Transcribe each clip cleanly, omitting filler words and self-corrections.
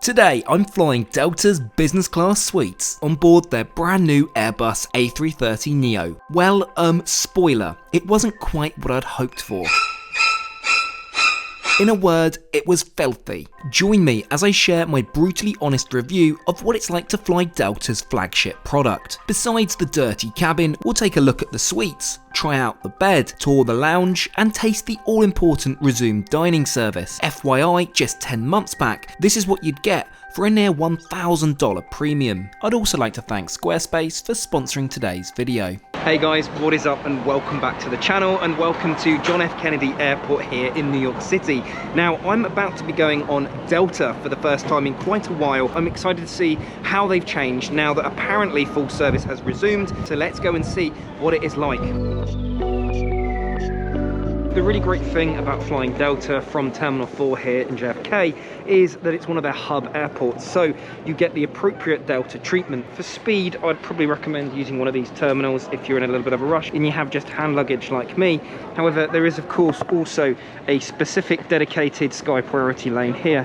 Today I'm flying Delta's business class suites on board their brand new Airbus A330 Neo. Well, spoiler, it wasn't quite what I'd hoped for. In a word, it was filthy. Join me as I share my brutally honest review of what it's like to fly Delta's flagship product. Besides the dirty cabin, we'll take a look at the suites, try out the bed, tour the lounge, and taste the all-important resumed dining service. FYI, just 10 months back, this is what you'd get for a near $1,000 premium. I'd also like to thank Squarespace for sponsoring today's video. Hey guys, what is up and welcome back to the channel and welcome to John F. Kennedy Airport here in New York City. Now, I'm about to be going on Delta for the first time in quite a while. I'm excited to see how they've changed now that apparently full service has resumed. So let's go and see what it is like. The really great thing about flying Delta from Terminal 4 here in JFK is that it's one of their hub airports, so you get the appropriate Delta treatment. For speed, I'd probably recommend using one of these terminals if you're in a little bit of a rush and you have just hand luggage like me. However, there is of course also a specific dedicated Sky Priority lane here,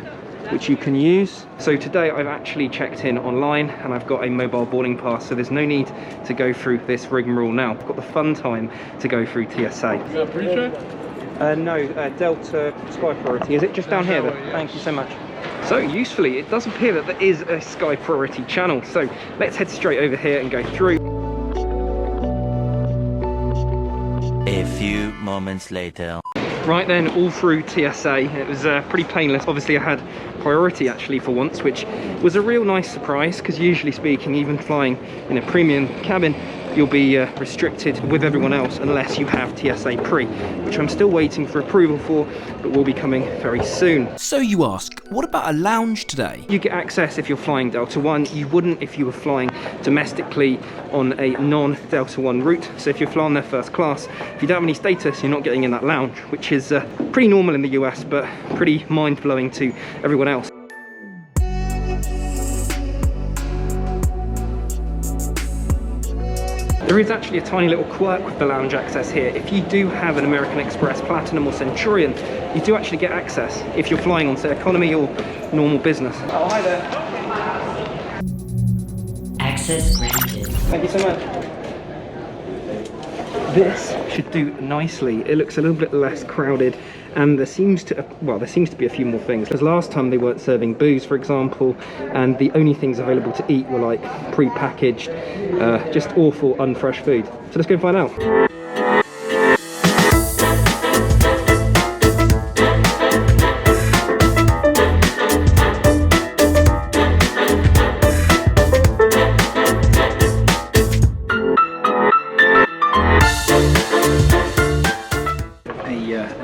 which you can use. So today I've actually checked in online and I've got a mobile boarding pass, so there's no need to go through this rigmarole now. I've got the fun time to go through TSA. You got a pre-check? No, Delta Sky Priority. Is it just down here then? Thank you so much. So usefully, it does appear that there is a Sky Priority channel, so let's head straight over here and go through. A few moments later. Right then, all through TSA, it was pretty painless. Obviously I had priority actually for once, which was a real nice surprise, because usually speaking, even flying in a premium cabin, you'll be restricted with everyone else unless you have TSA Pre, which I'm still waiting for approval for, but will be coming very soon. So you ask, what about a lounge today? You get access if you're flying Delta One. You wouldn't if you were flying domestically on a non-Delta One route. So if you're flying there first class, if you don't have any status, you're not getting in that lounge, which is pretty normal in the US, but pretty mind-blowing to everyone else. There is actually a tiny little quirk with the lounge access here. If you do have an American Express Platinum or Centurion, you do actually get access if you're flying on, say, economy or normal business. Oh, hi there. Access granted. Thank you so much. This should do nicely. It looks a little bit less crowded, and there seems to be a few more things. Because last time they weren't serving booze, for example, and the only things available to eat were like pre-packaged, just awful, unfresh food. So let's go and find out.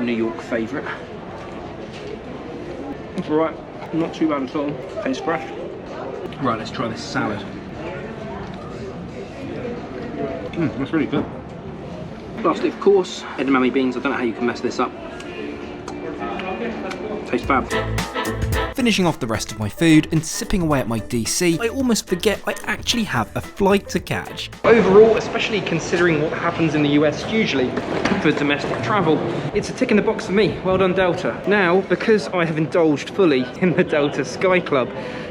New York favourite. It's alright, not too bad at all. Tastes fresh. Right, let's try this salad. That's really good. Lastly, of course, edamame beans. I don't know how you can mess this up. Tastes fab. Finishing off the rest of my food and sipping away at my DC, I almost forget I actually have a flight to catch. Overall, especially considering what happens in the US usually for domestic travel, it's a tick in the box for me. Well done, Delta. Now, because I have indulged fully in the Delta Sky Club,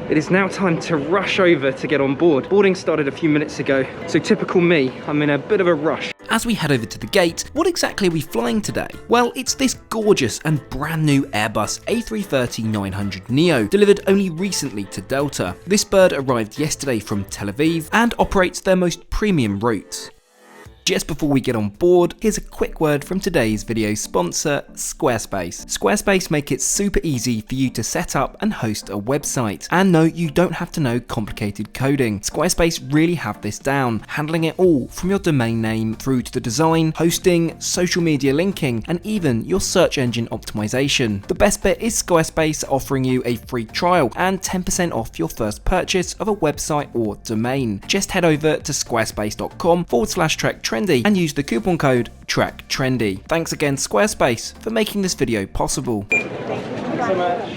it is now time to rush over to get on board. Boarding started a few minutes ago, so typical me, I'm in a bit of a rush. As we head over to the gate, what exactly are we flying today? Well, it's this gorgeous and brand new Airbus A330-900 Neo, delivered only recently to Delta. This bird arrived yesterday from Tel Aviv and operates their most premium routes. Just before we get on board, here's a quick word from today's video sponsor, Squarespace. Squarespace make it super easy for you to set up and host a website. And no, you don't have to know complicated coding. Squarespace really have this down, handling it all from your domain name through to the design, hosting, social media linking, and even your search engine optimization. The best bit is Squarespace offering you a free trial and 10% off your first purchase of a website or domain. Just head over to squarespace.com/TrekTrendy and use the coupon code TrekTrendy. Thanks again, Squarespace, for making this video possible. Thanks so much.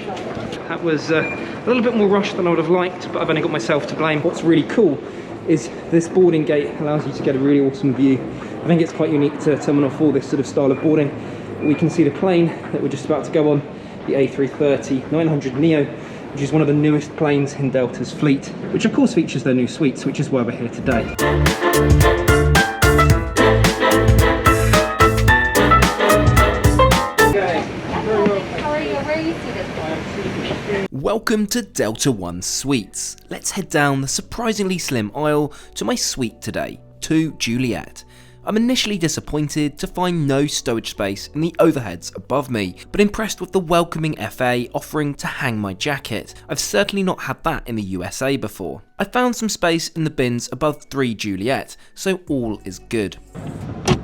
That was a little bit more rushed than I would have liked, but I've only got myself to blame. What's really cool is this boarding gate allows you to get a really awesome view. I think it's quite unique to Terminal 4, this sort of style of boarding. We can see the plane that we're just about to go on, the A330-900 Neo, which is one of the newest planes in Delta's fleet, which of course features their new suites, which is why we're here today. Welcome to Delta One Suites. Let's head down the surprisingly slim aisle to my suite today, 2 Juliet. I'm initially disappointed to find no stowage space in the overheads above me, but impressed with the welcoming FA offering to hang my jacket. I've certainly not had that in the USA before. I found some space in the bins above 3 Juliet, so all is good.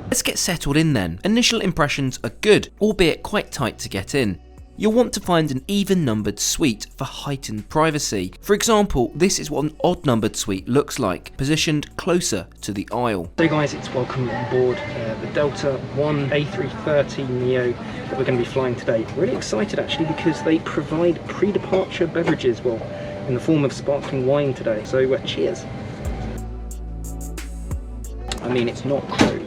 Let's get settled in then. Initial impressions are good, albeit quite tight to get in. You'll want to find an even-numbered suite for heightened privacy. For example, this is what an odd-numbered suite looks like, positioned closer to the aisle. So guys, it's welcome on board the Delta A330 Neo that we're going to be flying today. Really excited actually because they provide pre-departure beverages, well, in the form of sparkling wine today. So cheers. I mean, it's not Coke.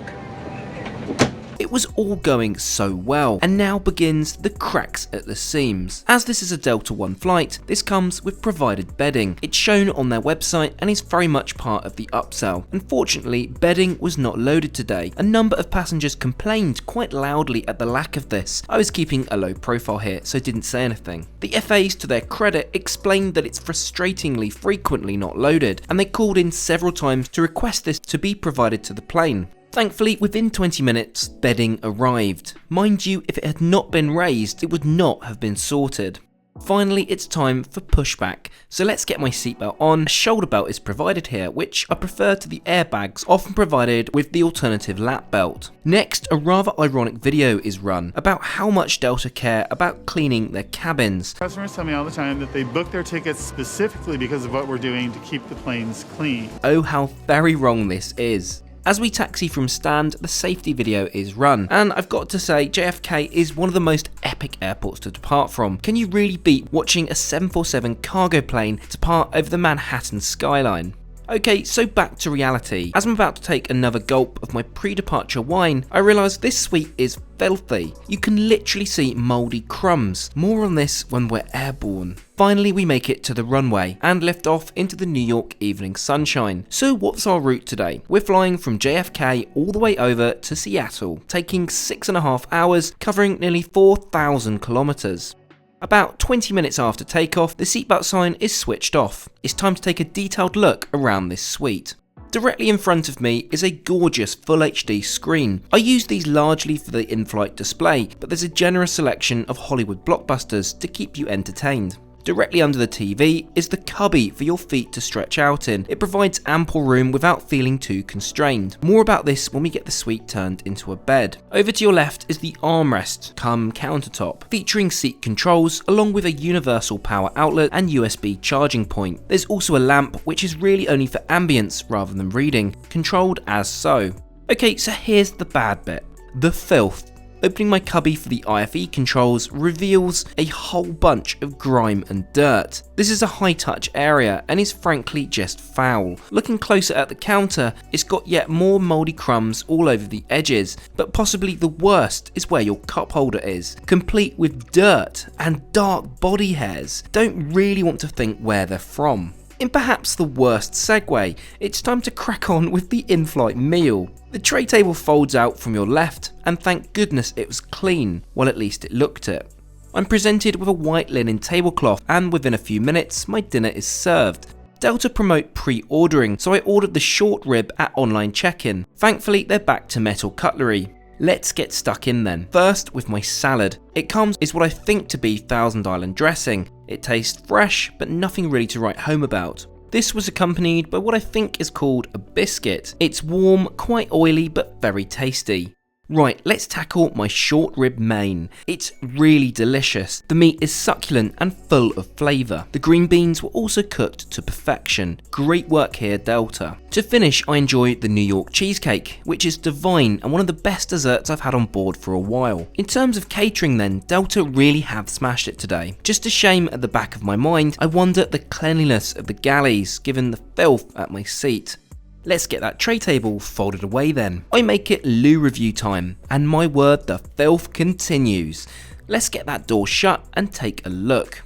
It was all going so well, and now begins the cracks at the seams. As this is a Delta One flight, this comes with provided bedding. It's shown on their website and is very much part of the upsell. Unfortunately, bedding was not loaded today. A number of passengers complained quite loudly at the lack of this. I was keeping a low profile here, so didn't say anything. The FAs, to their credit, explained that it's frustratingly frequently not loaded, and they called in several times to request this to be provided to the plane. Thankfully, within 20 minutes, bedding arrived. Mind you, if it had not been raised, it would not have been sorted. Finally, it's time for pushback. So let's get my seatbelt on. A shoulder belt is provided here, which I prefer to the airbags often provided with the alternative lap belt. Next, a rather ironic video is run about how much Delta care about cleaning their cabins. Customers tell me all the time that they book their tickets specifically because of what we're doing to keep the planes clean. Oh, how very wrong this is. As we taxi from stand, the safety video is run, and I've got to say JFK is one of the most epic airports to depart from. Can you really beat watching a 747 cargo plane depart over the Manhattan skyline? Okay, so back to reality. As I'm about to take another gulp of my pre-departure wine, I realise this suite is filthy. You can literally see mouldy crumbs. More on this when we're airborne. Finally, we make it to the runway and lift off into the New York evening sunshine. So what's our route today? We're flying from JFK all the way over to Seattle, taking 6.5 hours, covering nearly 4,000 kilometers. About 20 minutes after takeoff, the seatbelt sign is switched off. It's time to take a detailed look around this suite. Directly in front of me is a gorgeous Full HD screen. I use these largely for the in-flight display, but there's a generous selection of Hollywood blockbusters to keep you entertained. Directly under the TV is the cubby for your feet to stretch out in. It provides ample room without feeling too constrained. More about this when we get the suite turned into a bed. Over to your left is the armrest cum countertop, featuring seat controls along with a universal power outlet and USB charging point. There's also a lamp which is really only for ambience rather than reading, controlled as so. Okay, so here's the bad bit. The filth. Opening my cubby for the IFE controls reveals a whole bunch of grime and dirt. This is a high touch area and is frankly just foul. Looking closer at the counter, it's got yet more mouldy crumbs all over the edges, but possibly the worst is where your cup holder is, complete with dirt and dark body hairs. Don't really want to think where they're from. In perhaps the worst segue, it's time to crack on with the in-flight meal. The tray table folds out from your left, and thank goodness it was clean, well at least it looked it. I'm presented with a white linen tablecloth, and within a few minutes my dinner is served. Delta promote pre-ordering, so I ordered the short rib at online check-in. Thankfully they're back to metal cutlery. Let's get stuck in then. First with my salad. It comes is what I think to be Thousand Island dressing. It tastes fresh, but nothing really to write home about. This was accompanied by what I think is called a biscuit. It's warm, quite oily, but very tasty. Right, let's tackle my short rib main. It's really delicious. The meat is succulent and full of flavour. The green beans were also cooked to perfection. Great work here, Delta. To finish, I enjoy the New York cheesecake, which is divine and one of the best desserts I've had on board for a while. In terms of catering then, Delta really have smashed it today. Just a shame at the back of my mind, I wonder at the cleanliness of the galleys, given the filth at my seat. Let's get that tray table folded away then. I make it loo review time, and my word, the filth continues. Let's get that door shut and take a look.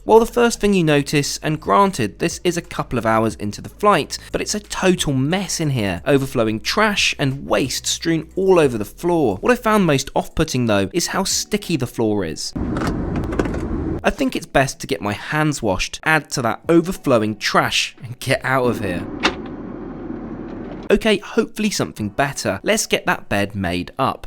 Well, the first thing you notice, and granted this is a couple of hours into the flight, but it's a total mess in here, overflowing trash and waste strewn all over the floor. What I found most off-putting though is how sticky the floor is. I think it's best to get my hands washed, add to that overflowing trash, and get out of here. Okay, hopefully something better. Let's get that bed made up.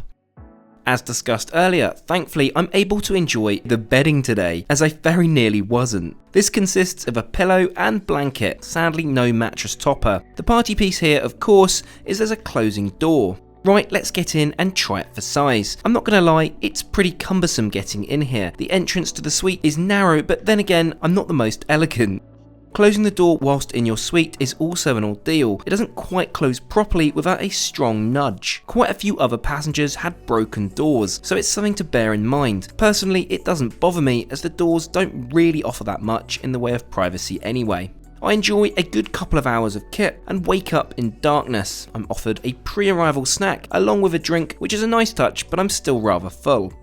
As discussed earlier, thankfully I'm able to enjoy the bedding today, as I very nearly wasn't. This consists of a pillow and blanket, sadly no mattress topper. The party piece here, of course, is there's a closing door. Right, let's get in and try it for size. I'm not gonna lie, it's pretty cumbersome getting in here. The entrance to the suite is narrow, but then again, I'm not the most elegant. Closing the door whilst in your suite is also an ordeal. It doesn't quite close properly without a strong nudge. Quite a few other passengers had broken doors, so it's something to bear in mind. Personally, it doesn't bother me as the doors don't really offer that much in the way of privacy anyway. I enjoy a good couple of hours of kit and wake up in darkness. I'm offered a pre-arrival snack along with a drink, which is a nice touch, but I'm still rather full.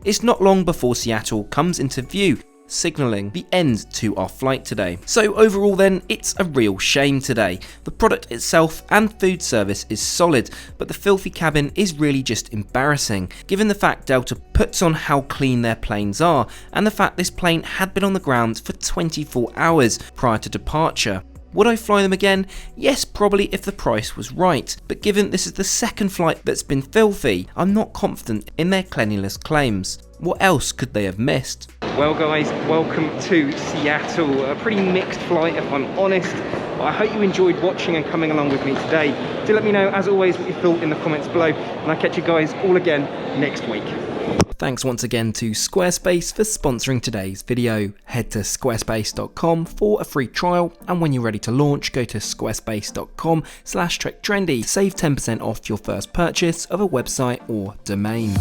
It's not long before Seattle comes into view, signalling the end to our flight today. So overall then, it's a real shame today. The product itself and food service is solid, but the filthy cabin is really just embarrassing, given the fact Delta puts on how clean their planes are, and the fact this plane had been on the ground for 24 hours prior to departure. Would I fly them again? Yes, probably if the price was right, but given this is the second flight that's been filthy, I'm not confident in their cleanliness claims. What else could they have missed? Well guys, welcome to Seattle. A pretty mixed flight if I'm honest. I hope you enjoyed watching and coming along with me today. Do let me know as always what you thought in the comments below, and I'll catch you guys all again next week. Thanks once again to Squarespace for sponsoring today's video. Head to squarespace.com for a free trial, and when you're ready to launch, go to squarespace.com/trektrendy to save 10% off your first purchase of a website or domain.